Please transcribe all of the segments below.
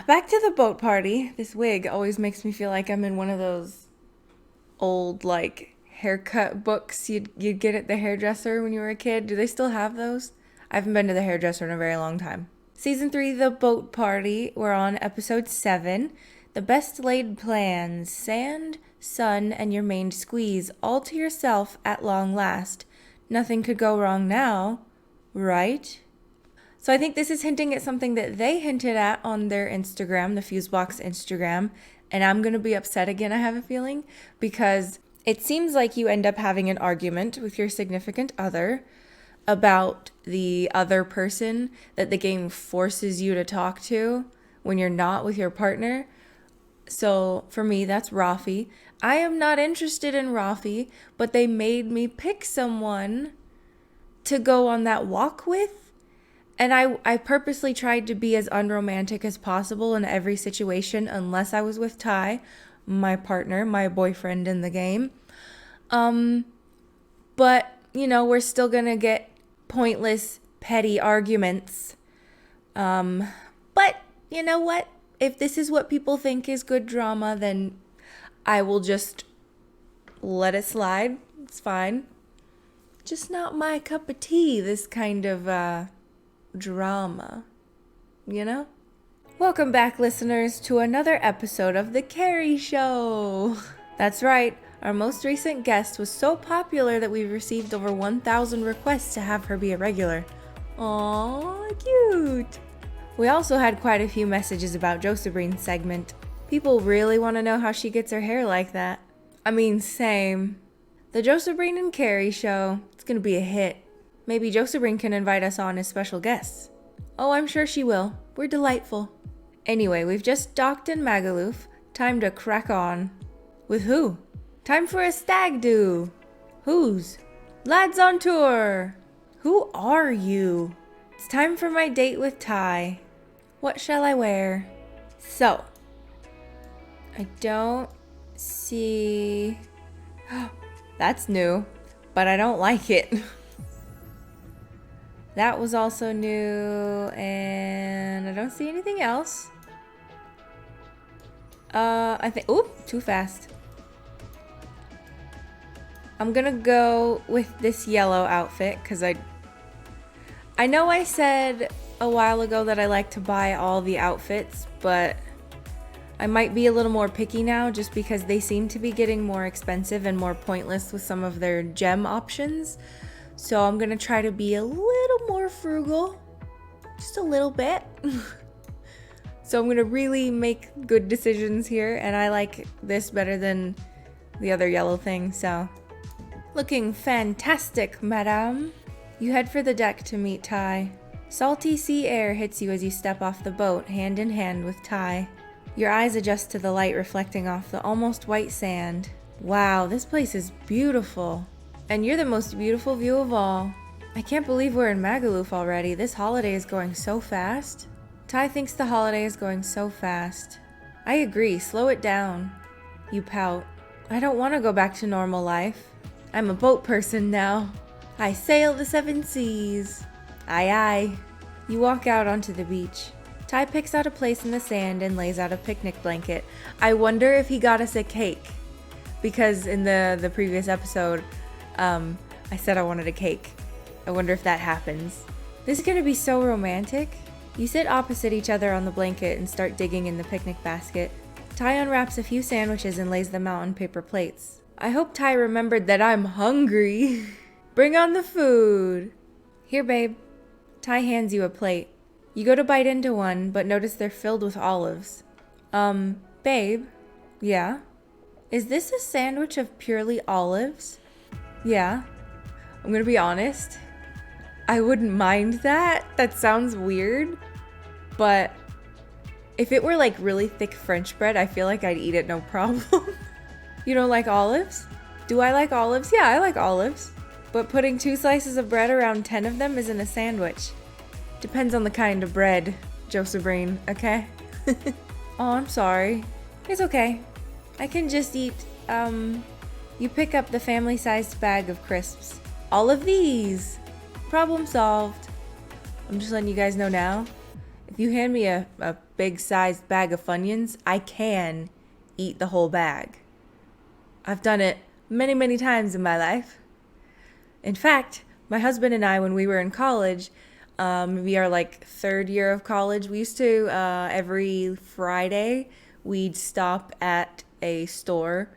Back to the boat party. This wig always makes me feel like I'm in one of those old, like, haircut books you'd get at the hairdresser when you were a kid. Do they still have those? I haven't been to the hairdresser in a very long time. Season 3, The Boat Party. We're on episode 7. The best laid plans. Sand, sun, and your maned squeeze. All to yourself at long last. Nothing could go wrong now, right? So I think this is hinting at something that they hinted at on their Instagram, the Fusebox Instagram. And I'm going to be upset again, I have a feeling, because it seems like you end up having an argument with your significant other about the other person that the game forces you to talk to when you're not with your partner. So for me, that's Rafi. I am not interested in Rafi, but they made me pick someone to go on that walk with. And I purposely tried to be as unromantic as possible in every situation unless I was with Ty, my partner, my boyfriend in the game. But, we're still going to get pointless, petty arguments. But you know what? If this is what people think is good drama, then I will just let it slide. It's fine. Just not my cup of tea, this kind of drama, Welcome back, listeners, to another episode of The Carrie Show. That's right, our most recent guest was so popular that we've received over 1,000 requests to have her be a regular. Aww, cute. We also had quite a few messages about Josabrean's segment. People really want to know how she gets her hair like that. I mean, same. The Josabrean and Carrie Show, it's gonna be a hit. Maybe Josabrean can invite us on as special guests. Oh, I'm sure she will. We're delightful. Anyway, we've just docked in Magaluf. Time to crack on. With who? Time for a stag do. Whose? Lads on tour. Who are you? It's time for my date with Ty. What shall I wear? So, I don't see... That's new, but I don't like it. That was also new, and I don't see anything else. I think, oop, too fast. I'm gonna go with this yellow outfit, because I know I said a while ago that I like to buy all the outfits, but I might be a little more picky now just because they seem to be getting more expensive and more pointless with some of their gem options. So I'm going to try to be a little more frugal, just a little bit. So I'm going to really make good decisions here, and I like this better than the other yellow thing, so. Looking fantastic, madame. You head for the deck to meet Ty. Salty sea air hits you as you step off the boat, hand in hand with Ty. Your eyes adjust to the light reflecting off the almost white sand. Wow, this place is beautiful. And you're the most beautiful view of all. I can't believe we're in Magaluf already. This holiday is going so fast. Ty thinks the holiday is going so fast. I agree, slow it down. You pout. I don't want to go back to normal life. I'm a boat person now. I sail the 7 seas. Aye aye. You walk out onto the beach. Ty picks out a place in the sand and lays out a picnic blanket. I wonder if he got us a cake. Because in the previous episode, I said I wanted a cake. I wonder if that happens. This is gonna be so romantic. You sit opposite each other on the blanket and start digging in the picnic basket. Ty unwraps a few sandwiches and lays them out on paper plates. I hope Ty remembered that I'm hungry. Bring on the food. Here, babe. Ty hands you a plate. You go to bite into one, but notice they're filled with olives. Babe? Yeah? Is this a sandwich of purely olives? Yeah. I'm gonna be honest. I wouldn't mind that. That sounds weird. But if it were like really thick French bread, I feel like I'd eat it no problem. You don't like olives? Do I like olives? Yeah, I like olives. But putting 2 slices of bread around 10 of them isn't a sandwich. Depends on the kind of bread, Josabrean, okay? Oh, I'm sorry. It's okay. I can just eat, you pick up the family-sized bag of crisps. All of these. Problem solved. I'm just letting you guys know now. If you hand me a big sized bag of Funyuns, I can eat the whole bag. I've done it many, many times in my life. In fact, my husband and I, when we were in college, we are like third year of college, we used to, every Friday, we'd stop at a store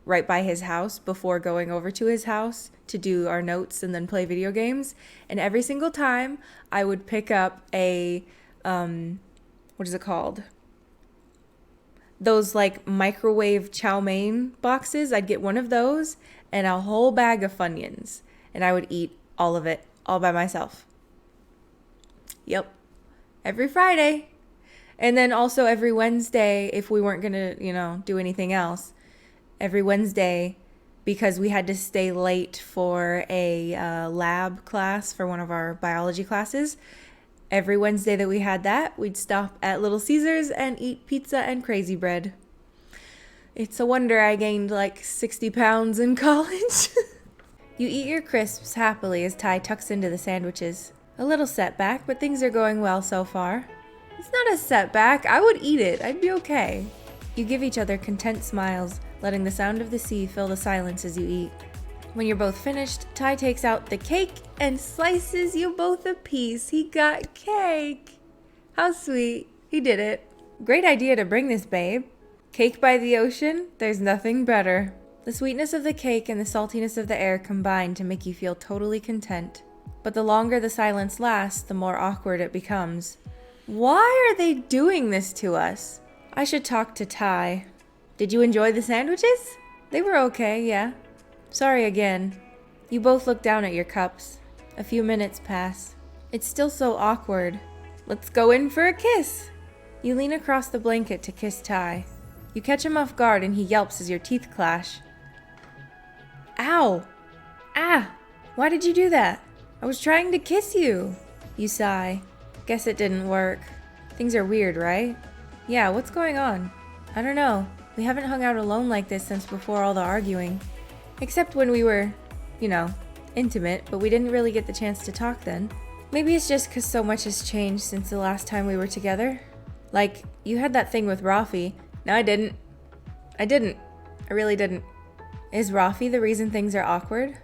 right by his house before going over to his house to do our notes and then play video games. And every single time I would pick up a, what is it called? Those like microwave chow mein boxes. I'd get one of those and a whole bag of Funyuns. And I would eat all of it all by myself. Yep. Every Friday. And then also every Wednesday, if we weren't going to, do anything else, every Wednesday, because we had to stay late for a lab class for one of our biology classes, every Wednesday that we had that, we'd stop at Little Caesars and eat pizza and crazy bread. It's a wonder I gained like 60 pounds in college. You eat your crisps happily as Ty tucks into the sandwiches. A little setback, but things are going well so far. It's not a setback. I would eat it. I'd be okay. You give each other content smiles, letting the sound of the sea fill the silence as you eat. When you're both finished, Ty takes out the cake and slices you both a piece. He got cake. How sweet. He did it. Great idea to bring this, babe. Cake by the ocean? There's nothing better. The sweetness of the cake and the saltiness of the air combine to make you feel totally content. But the longer the silence lasts, the more awkward it becomes. Why are they doing this to us? I should talk to Ty. Did you enjoy the sandwiches? They were okay, yeah. Sorry again. You both look down at your cups. A few minutes pass. It's still so awkward. Let's go in for a kiss. You lean across the blanket to kiss Ty. You catch him off guard and he yelps as your teeth clash. Ow! Ah! Why did you do that? I was trying to kiss you. You sigh. Guess it didn't work. Things are weird, right? Yeah, what's going on? I don't know. We haven't hung out alone like this since before all the arguing. Except when we were, intimate, but we didn't really get the chance to talk then. Maybe it's just because so much has changed since the last time we were together. Like, you had that thing with Rafi. No, I didn't. I really didn't. Is Rafi the reason things are awkward?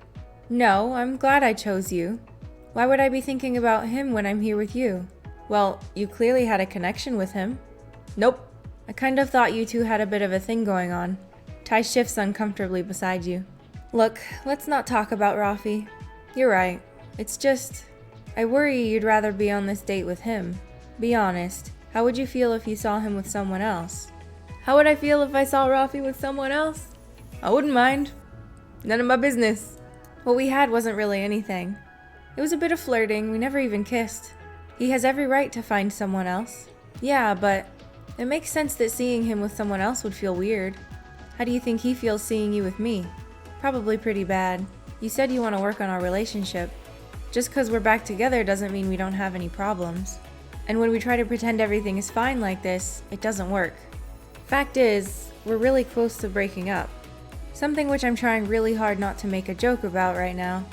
No, I'm glad I chose you. Why would I be thinking about him when I'm here with you? Well, you clearly had a connection with him. Nope. I kind of thought you two had a bit of a thing going on. Ty shifts uncomfortably beside you. Look, let's not talk about Rafi. You're right. It's just, I worry you'd rather be on this date with him. Be honest. How would you feel if you saw him with someone else? How would I feel if I saw Rafi with someone else? I wouldn't mind. None of my business. What we had wasn't really anything. It was a bit of flirting. We never even kissed. He has every right to find someone else. Yeah, but it makes sense that seeing him with someone else would feel weird. How do you think he feels seeing you with me? Probably pretty bad. You said you want to work on our relationship. Just because we're back together doesn't mean we don't have any problems. And when we try to pretend everything is fine like this, it doesn't work. Fact is, we're really close to breaking up. Something which I'm trying really hard not to make a joke about right now.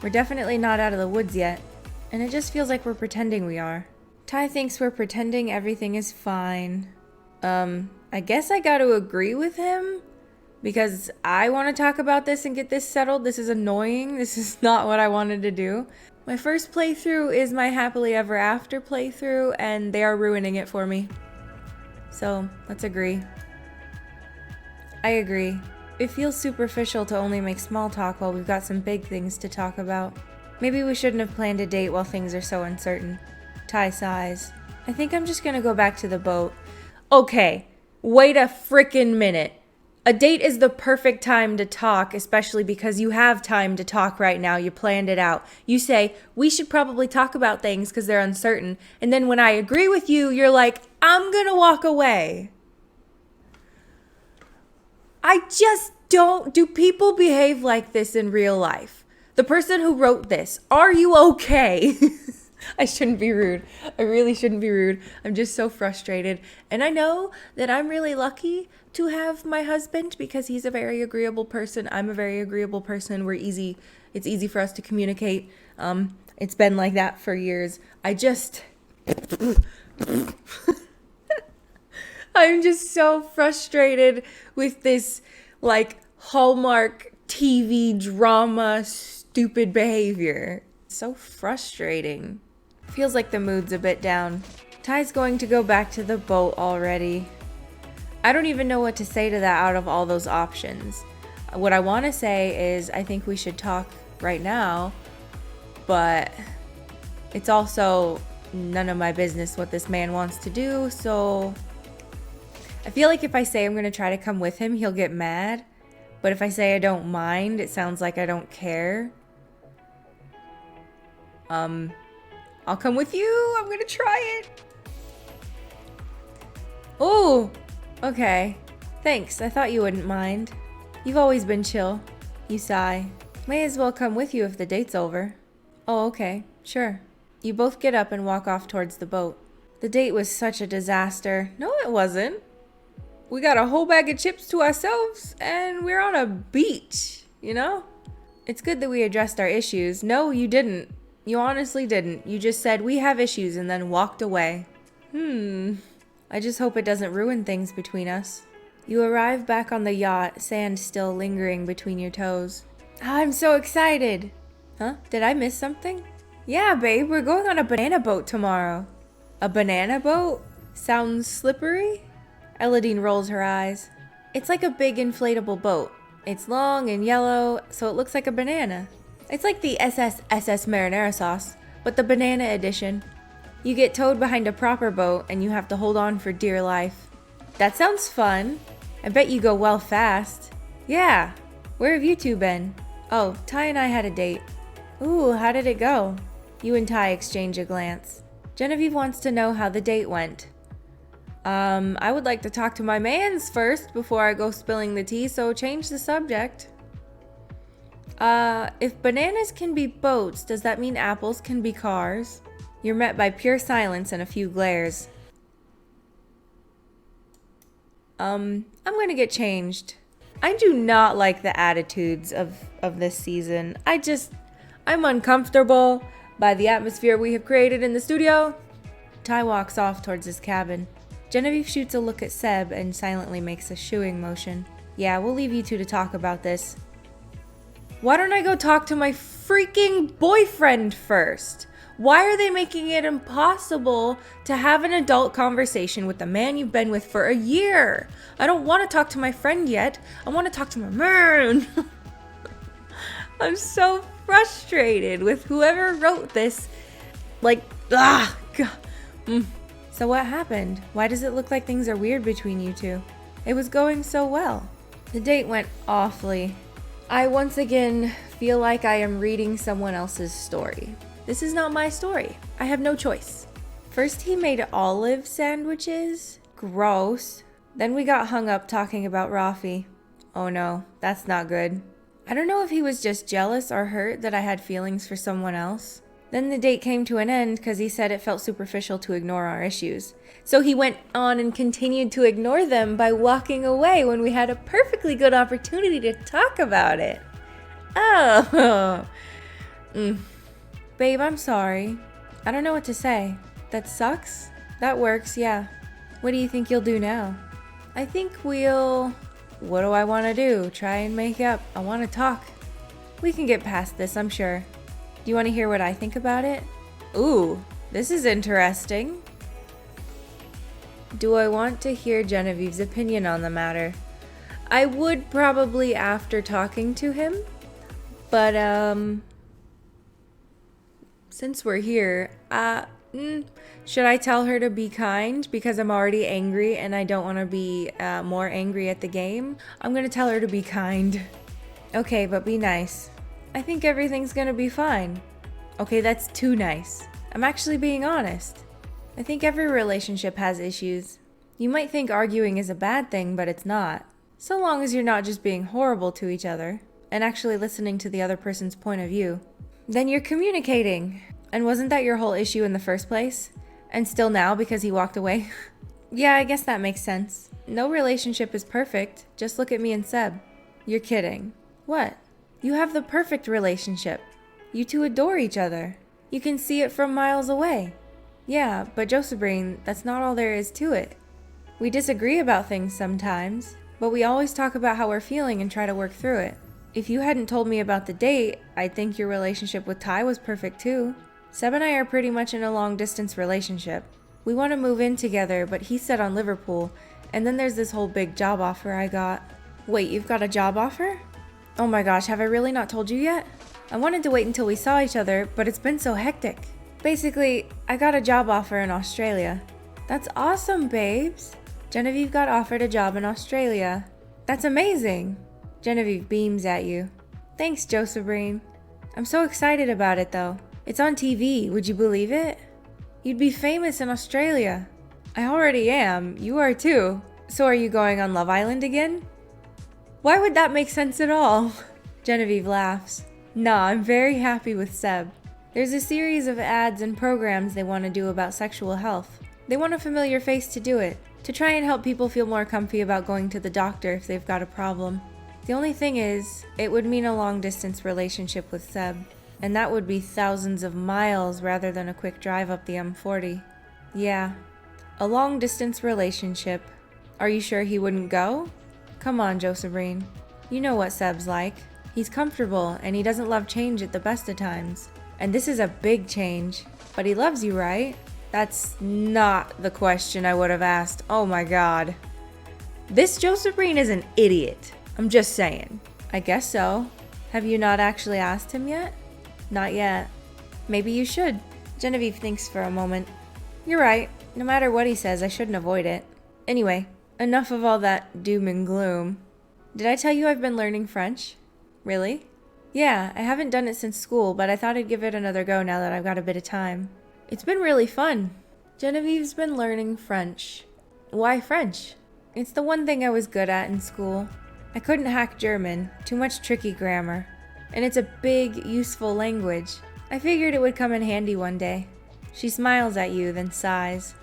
We're definitely not out of the woods yet, and it just feels like we're pretending we are. Ty thinks we're pretending everything is fine. I guess I gotta agree with him, because I want to talk about this and get this settled. This is annoying. This is not what I wanted to do. My first playthrough is my happily ever after playthrough, and they are ruining it for me. So, let's agree. I agree. It feels superficial to only make small talk while we've got some big things to talk about. Maybe we shouldn't have planned a date while things are so uncertain. Ty sighs. I think I'm just gonna go back to the boat. Okay, wait a frickin' minute. A date is the perfect time to talk, especially because you have time to talk right now. You planned it out. You say, we should probably talk about things because they're uncertain. And then when I agree with you, you're like, I'm gonna walk away. I just don't. Do people behave like this in real life? The person who wrote this, are you okay? I shouldn't be rude. I really shouldn't be rude. I'm just so frustrated. And I know that I'm really lucky to have my husband because he's a very agreeable person. I'm a very agreeable person. It's easy for us to communicate. It's been like that for years. I'm just so frustrated with this, like, Hallmark TV drama stupid behavior. So frustrating. Feels like the mood's a bit down. Ty's going to go back to the boat already. I don't even know what to say to that out of all those options. What I want to say is I think we should talk right now, but it's also none of my business what this man wants to do, so I feel like if I say I'm going to try to come with him, he'll get mad. But if I say I don't mind, it sounds like I don't care. I'll come with you. I'm going to try it. Oh, okay. Thanks. I thought you wouldn't mind. You've always been chill. You sigh. May as well come with you if the date's over. Oh, okay. Sure. You both get up and walk off towards the boat. The date was such a disaster. No, it wasn't. We got a whole bag of chips to ourselves, and we're on a beach, you know? It's good that we addressed our issues. No, you didn't. You honestly didn't. You just said we have issues and then walked away. I just hope it doesn't ruin things between us. You arrive back on the yacht, sand still lingering between your toes. I'm so excited. Huh? Did I miss something? Yeah, babe, we're going on a banana boat tomorrow. A banana boat? Sounds slippery? Elodine rolls her eyes. It's like a big inflatable boat. It's long and yellow, so it looks like a banana. It's like the SS marinara sauce, but the banana edition. You get towed behind a proper boat and you have to hold on for dear life. That sounds fun. I bet you go well fast. Yeah. Where have you two been? Oh, Ty and I had a date. Ooh, how did it go? You and Ty exchange a glance. Genevieve wants to know how the date went. I would like to talk to my mans first before I go spilling the tea, so change the subject. If bananas can be boats, does that mean apples can be cars? You're met by pure silence and a few glares. I'm gonna get changed. I do not like the attitudes of this season. I'm uncomfortable by the atmosphere we have created in the studio. Ty walks off towards his cabin. Genevieve shoots a look at Seb and silently makes a shooing motion. Yeah, we'll leave you two to talk about this. Why don't I go talk to my freaking boyfriend first? Why are they making it impossible to have an adult conversation with the man you've been with for a year? I don't want to talk to my friend yet. I want to talk to my man. I'm so frustrated with whoever wrote this. God. So what happened? Why does it look like things are weird between you two? It was going so well. The date went awfully. I once again feel like I am reading someone else's story. This is not my story. I have no choice. First he made olive sandwiches. Gross. Then we got hung up talking about Rafi. Oh no, that's not good. I don't know if he was just jealous or hurt that I had feelings for someone else. Then the date came to an end because he said it felt superficial to ignore our issues. So he went on and continued to ignore them by walking away when we had a perfectly good opportunity to talk about it. Oh. Babe, I'm sorry. I don't know what to say. That sucks? That works, yeah. What do you think you'll do now? I think we'll... What do I want to do? Try and make up. I want to talk. We can get past this, I'm sure. Do you want to hear what I think about it? Ooh, this is interesting. Do I want to hear Genevieve's opinion on the matter? I would probably after talking to him, but since we're here, should I tell her to be kind because I'm already angry and I don't want to be more angry at the game? I'm going to tell her to be kind. Okay, but be nice. I think everything's gonna be fine. Okay, that's too nice. I'm actually being honest. I think every relationship has issues. You might think arguing is a bad thing, but it's not. So long as you're not just being horrible to each other and actually listening to the other person's point of view. Then you're communicating. And wasn't that your whole issue in the first place? And still now because he walked away? Yeah, I guess that makes sense. No relationship is perfect. Just look at me and Seb. You're kidding. What? You have the perfect relationship. You two adore each other. You can see it from miles away. Yeah, but Josabrean, that's not all there is to it. We disagree about things sometimes, but we always talk about how we're feeling and try to work through it. If you hadn't told me about the date, I'd think your relationship with Ty was perfect too. Seb and I are pretty much in a long-distance relationship. We want to move in together, but he's set on Liverpool, and then there's this whole big job offer I got. Wait, you've got a job offer? Oh my gosh, have I really not told you yet? I wanted to wait until we saw each other, but it's been so hectic. Basically, I got a job offer in Australia. That's awesome, babes. Genevieve got offered a job in Australia. That's amazing. Genevieve beams at you. Thanks, Josabrean. I'm so excited about it though. It's on TV, would you believe it? You'd be famous in Australia. I already am, you are too. So are you going on Love Island again? Why would that make sense at all? Genevieve laughs. Nah, I'm very happy with Seb. There's a series of ads and programs they want to do about sexual health. They want a familiar face to do it, to try and help people feel more comfy about going to the doctor if they've got a problem. The only thing is, it would mean a long-distance relationship with Seb, and that would be thousands of miles rather than a quick drive up the M40. Yeah, a long-distance relationship. Are you sure he wouldn't go? Come on, Josabrean. You know what Seb's like. He's comfortable, and he doesn't love change at the best of times. And this is a big change. But he loves you, right? That's not the question I would have asked. Oh my god. This Josabrean is an idiot. I'm just saying. I guess so. Have you not actually asked him yet? Not yet. Maybe you should. Genevieve thinks for a moment. You're right. No matter what he says, I shouldn't avoid it. Anyway, enough of all that doom and gloom. Did I tell you I've been learning French? Really? Yeah, I haven't done it since school, but I thought I'd give it another go now that I've got a bit of time. It's been really fun. Genevieve's been learning French. Why French? It's the one thing I was good at in school. I couldn't hack German, too much tricky grammar. And it's a big, useful language. I figured it would come in handy one day. She smiles at you, then sighs.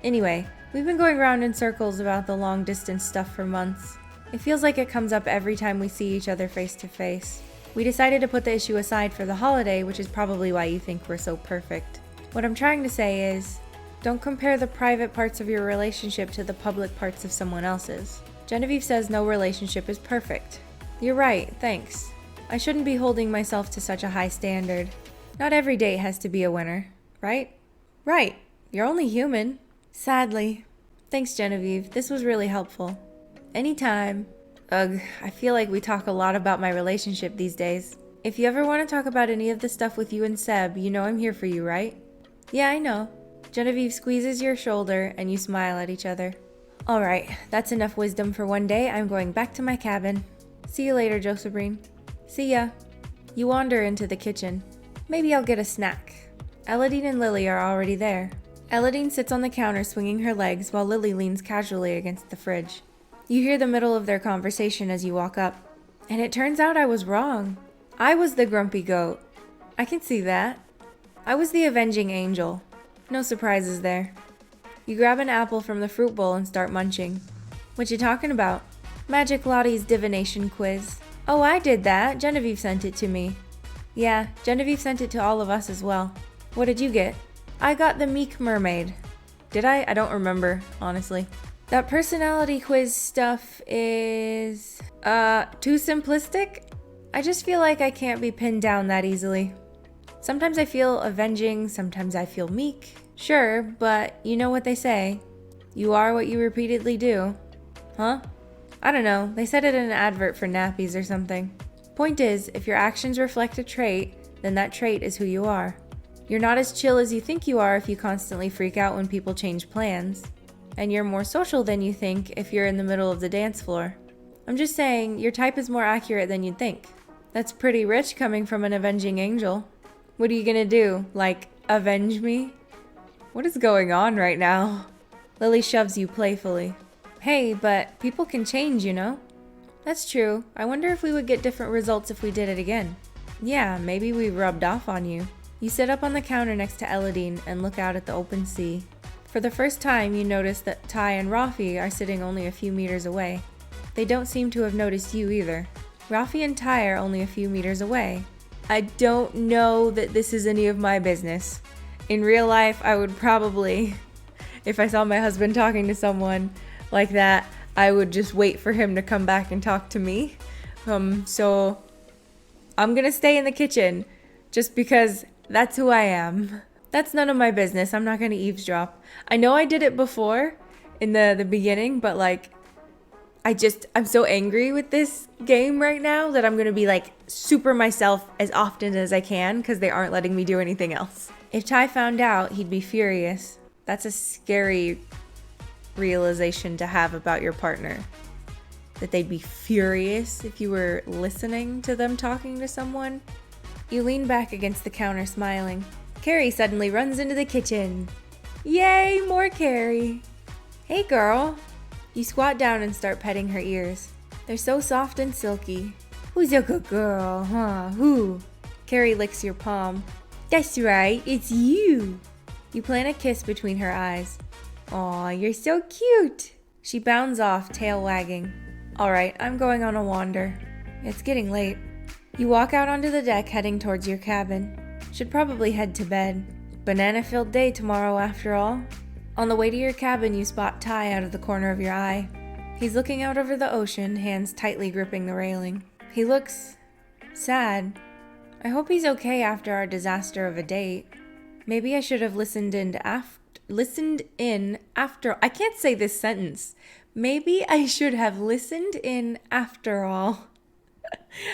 Anyway, we've been going round in circles about the long-distance stuff for months. It feels like it comes up every time we see each other face to face. We decided to put the issue aside for the holiday, which is probably why you think we're so perfect. What I'm trying to say is, don't compare the private parts of your relationship to the public parts of someone else's. Genevieve says no relationship is perfect. You're right, thanks. I shouldn't be holding myself to such a high standard. Not every date has to be a winner, right? Right, you're only human. Sadly. Thanks, Genevieve, this was really helpful. Anytime. Ugh, I feel like we talk a lot about my relationship these days. If you ever want to talk about any of the stuff with you and Seb, you know I'm here for you, right? Yeah, I know. Genevieve squeezes your shoulder and you smile at each other. Alright, that's enough wisdom for one day. I'm going back to my cabin. See you later, Josabrean. See ya. You wander into the kitchen. Maybe I'll get a snack. Elodine and Lily are already there. Elodine sits on the counter swinging her legs while Lily leans casually against the fridge. You hear the middle of their conversation as you walk up. And it turns out I was wrong. I was the grumpy goat. I can see that. I was the avenging angel. No surprises there. You grab an apple from the fruit bowl and start munching. What you talking about? Magic Lottie's divination quiz. Oh, I did that. Genevieve sent it to me. Yeah, Genevieve sent it to all of us as well. What did you get? I got the Meek Mermaid. Did I? I don't remember, honestly. That personality quiz stuff is... too simplistic? I just feel like I can't be pinned down that easily. Sometimes I feel avenging, sometimes I feel meek. Sure, but you know what they say. You are what you repeatedly do. Huh? I don't know, they said it in an advert for nappies or something. Point is, if your actions reflect a trait, then that trait is who you are. You're not as chill as you think you are if you constantly freak out when people change plans. And you're more social than you think if you're in the middle of the dance floor. I'm just saying, your type is more accurate than you'd think. That's pretty rich coming from an avenging angel. What are you gonna do? Like, avenge me? What is going on right now? Lily shoves you playfully. Hey, but people can change, you know? That's true. I wonder if we would get different results if we did it again. Yeah, maybe we rubbed off on you. You sit up on the counter next to Elodine and look out at the open sea. For the first time, you notice that Ty and Rafi are sitting only a few meters away. They don't seem to have noticed you either. Rafi and Ty are only a few meters away. I don't know that this is any of my business. In real life, I would probably, if I saw my husband talking to someone like that, I would just wait for him to come back and talk to me. So I'm gonna stay in the kitchen just because that's who I am. That's none of my business. I'm not gonna eavesdrop. I know I did it before in the beginning, but like, I'm so angry with this game right now that I'm gonna be like super myself as often as I can because they aren't letting me do anything else. If Ty found out, he'd be furious. That's a scary realization to have about your partner. That they'd be furious if you were listening to them talking to someone. You lean back against the counter smiling. Carrie suddenly runs into the kitchen. Yay, more Carrie. Hey girl. You squat down and start petting her ears. They're so soft and silky. Who's a good girl, huh? Who? Carrie licks your palm. That's right, it's you. You plant a kiss between her eyes. Aw, you're so cute. She bounds off, tail wagging. All right, I'm going on a wander. It's getting late. You walk out onto the deck heading towards your cabin. Should probably head to bed. Banana-filled day tomorrow after all. On the way to your cabin, you spot Ty out of the corner of your eye. He's looking out over the ocean, hands tightly gripping the railing. He looks sad. I hope he's okay after our disaster of a date. Maybe I should have listened in after. I can't say this sentence. Maybe I should have listened in after all.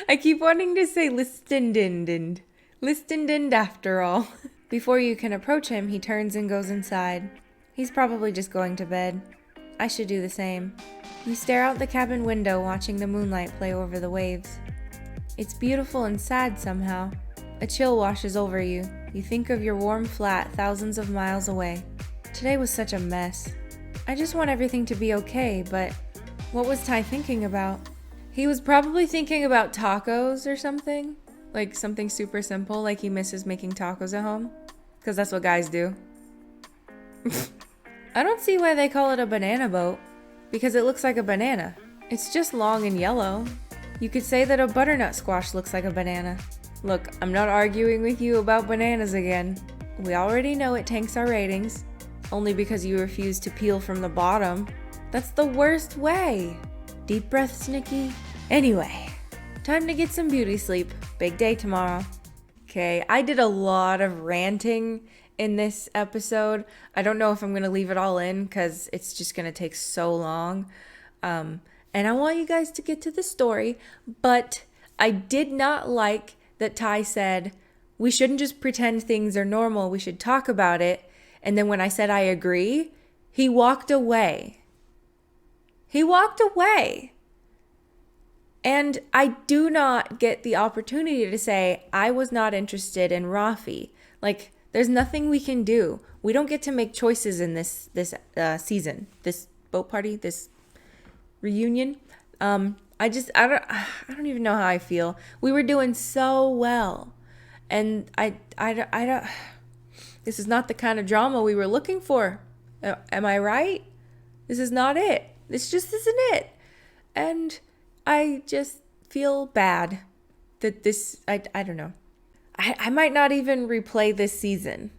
I keep wanting to say listened in after all. Before you can approach him, he turns and goes inside. He's probably just going to bed. I should do the same. You stare out the cabin window, watching the moonlight play over the waves. It's beautiful and sad somehow. A chill washes over you. You think of your warm flat thousands of miles away. Today was such a mess. I just want everything to be okay, but what was Ty thinking about? He was probably thinking about tacos or something. Like something super simple, like he misses making tacos at home. Because that's what guys do. I don't see why they call it a banana boat. Because it looks like a banana. It's just long and yellow. You could say that a butternut squash looks like a banana. Look, I'm not arguing with you about bananas again. We already know it tanks our ratings. Only because you refuse to peel from the bottom. That's the worst way. Deep breaths, Nikki. Anyway, time to get some beauty sleep. Big day tomorrow. Okay, I did a lot of ranting in this episode. I don't know if I'm going to leave it all in because it's just going to take so long. And I want you guys to get to the story, but I did not like that Ty said, we shouldn't just pretend things are normal, we should talk about it. And then when I said I agree, he walked away. He walked away. And I do not get the opportunity to say, I was not interested in Rafi. Like, there's nothing we can do. We don't get to make choices in this season, this boat party, this reunion. I don't even know how I feel. We were doing so well. And I don't, this is not the kind of drama we were looking for. Am I right? This is not it. This just isn't it. And I just feel bad that this, I don't know. I might not even replay this season.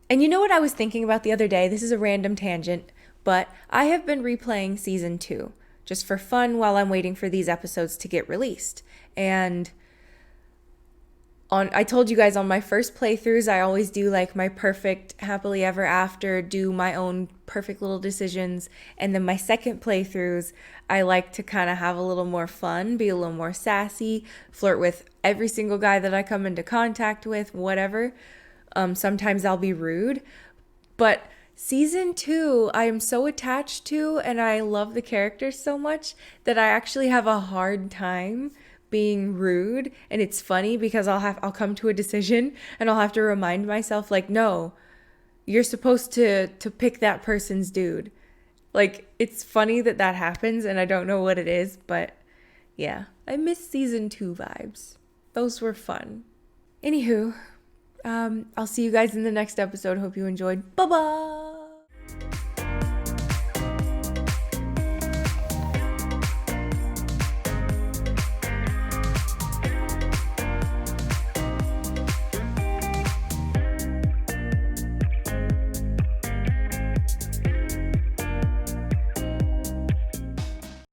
And you know what I was thinking about the other day? This is a random tangent, but I have been replaying season 2 just for fun while I'm waiting for these episodes to get released. And I told you guys on my first playthroughs, I always do like my perfect happily ever after, do my own perfect little decisions. And then my second playthroughs, I like to kind of have a little more fun, be a little more sassy, flirt with every single guy that I come into contact with, whatever. Sometimes I'll be rude. But season 2, I am so attached to, and I love the characters so much that I actually have a hard time being rude. And it's funny because I'll come to a decision and I'll have to remind myself, like, no, you're supposed to pick that person's dude. Like, it's funny that happens and I don't know what it is, but yeah, I miss season 2 vibes. Those were fun. Anywho, I'll see you guys in the next episode. Hope you enjoyed. Bye-bye.